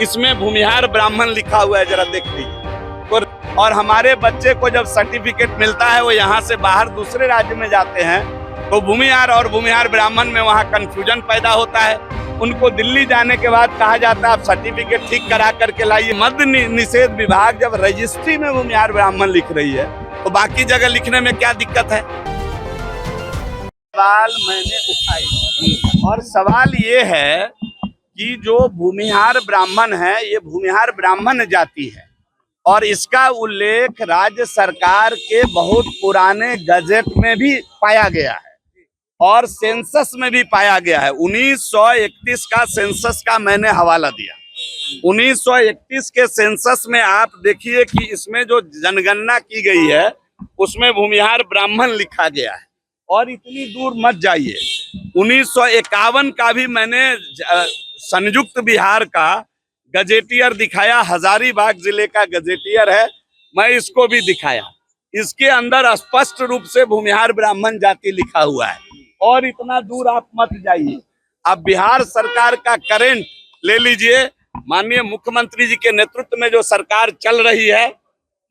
इसमें भूमिहार ब्राह्मण लिखा हुआ है, जरा देख लीजिए। और हमारे बच्चे को जब सर्टिफिकेट मिलता है, वो यहाँ से बाहर दूसरे राज्य में जाते हैं, तो भूमिहार और भूमिहार ब्राह्मण में वहाँ कंफ्यूजन पैदा होता है। उनको दिल्ली जाने के बाद कहा जाता है आप सर्टिफिकेट ठीक करा करके लाइए। मद्य निषेध विभाग जब रजिस्ट्री में भूमिहार ब्राह्मण लिख रही है, तो बाकी जगह लिखने में क्या दिक्कत है? सवाल मैंने उठाए, और सवाल ये है कि जो भूमिहार ब्राह्मण है, ये भूमिहार ब्राह्मण जाति है, और इसका उल्लेख राज्य सरकार के बहुत पुराने गजेट में भी पाया गया है और सेंसस में भी पाया गया है। 1931 का सेंसस का मैंने हवाला दिया। 1931 के सेंसस में आप देखिए कि इसमें जो जनगणना की गई है, उसमें भूमिहार ब्राह्मण लिखा गया है। और इतनी दूर मत जाइए, 1951 का भी मैंने संयुक्त बिहार का गजेटियर दिखाया, हजारीबाग जिले का गजेटियर है, मैं इसको भी दिखाया। इसके अंदर स्पष्ट रूप से भूमिहार ब्राह्मण जाति लिखा हुआ है। और इतना दूर आप मत जाइए, अब बिहार सरकार का करंट ले लीजिए। माननीय मुख्यमंत्री जी के नेतृत्व में जो सरकार चल रही है,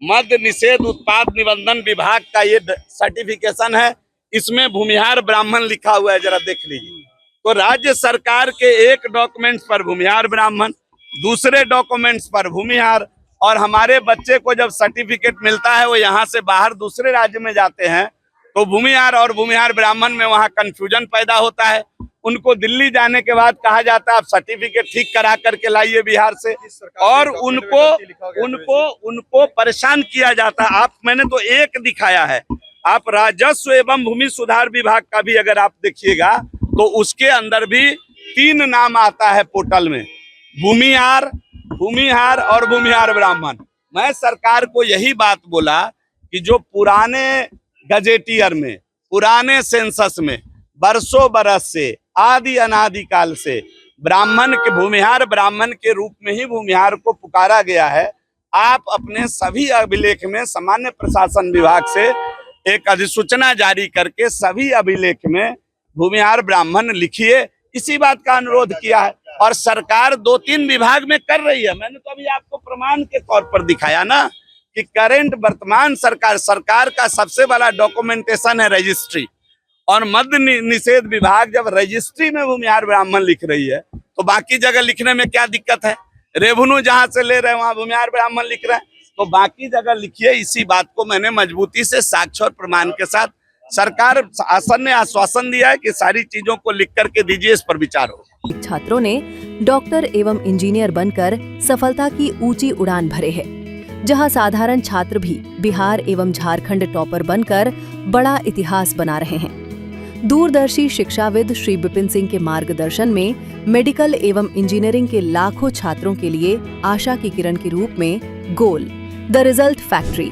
मद्य निषेध उत्पाद निबंधन विभाग का ये सर्टिफिकेशन है, इसमें भूमिहार ब्राह्मण लिखा हुआ है, जरा देख लीजिए। तो राज्य सरकार के एक डॉक्यूमेंट्स पर भूमिहार ब्राह्मण, दूसरे डॉक्यूमेंट्स पर भूमिहार, और हमारे बच्चे को जब सर्टिफिकेट मिलता है, वो यहाँ से बाहर दूसरे राज्य में जाते हैं, तो भूमिहार और भूमिहार ब्राह्मण में वहाँ कंफ्यूजन पैदा होता है। उनको दिल्ली जाने के बाद कहा जाता है आप सर्टिफिकेट ठीक करा करके लाइए बिहार से, और उनको परेशान किया जाता है। मैंने तो एक दिखाया है, आप राजस्व एवं भूमि सुधार विभाग का भी अगर आप देखिएगा, तो उसके अंदर भी 3 नाम आता है पोर्टल में, भूमिहार, भूमिहार और भूमिहार ब्राह्मण। मैं सरकार को यही बात बोला कि जो पुराने गजेटियर में, पुराने सेंसस में बरसों बरस से, आदि अनादिकाल से ब्राह्मण के, भूमिहार ब्राह्मण के रूप में ही भूमिहार को पुकारा गया है। आप अपने सभी अभिलेख में सामान्य प्रशासन विभाग से एक अधिसूचना जारी करके सभी अभिलेख में भूमिहार ब्राह्मण लिखिए, इसी बात का अनुरोध किया है। और सरकार 2-3 विभाग में कर रही है। मैंने तो अभी आपको प्रमाण के तौर पर दिखाया ना कि करंट वर्तमान सरकार का सबसे बड़ा डॉक्यूमेंटेशन है रजिस्ट्री, और मद्य निषेध विभाग जब रजिस्ट्री में भूमिहार ब्राह्मण लिख रही है, तो बाकी जगह लिखने में क्या दिक्कत है? रेवेन्यू जहां से ले रहे हैं वहां भूमिहार ब्राह्मण लिख रहे हैं, तो बाकी जगह लिखिए। इसी बात को मैंने मजबूती से साक्ष्य और प्रमाण के साथ, सरकार शासन ने आश्वासन दिया है कि सारी चीजों को लिख करके दीजिए, इस पर विचार हो। छात्रों ने डॉक्टर एवं इंजीनियर बनकर सफलता की ऊंची उड़ान भरे है, जहां साधारण छात्र भी बिहार एवं झारखंड टॉपर बनकर बड़ा इतिहास बना रहे हैं। दूरदर्शी शिक्षाविद श्री विपिन सिंह के मार्गदर्शन में मेडिकल एवं इंजीनियरिंग के लाखों छात्रों के लिए आशा की किरण के रूप में गोल, द रिजल्ट फैक्ट्री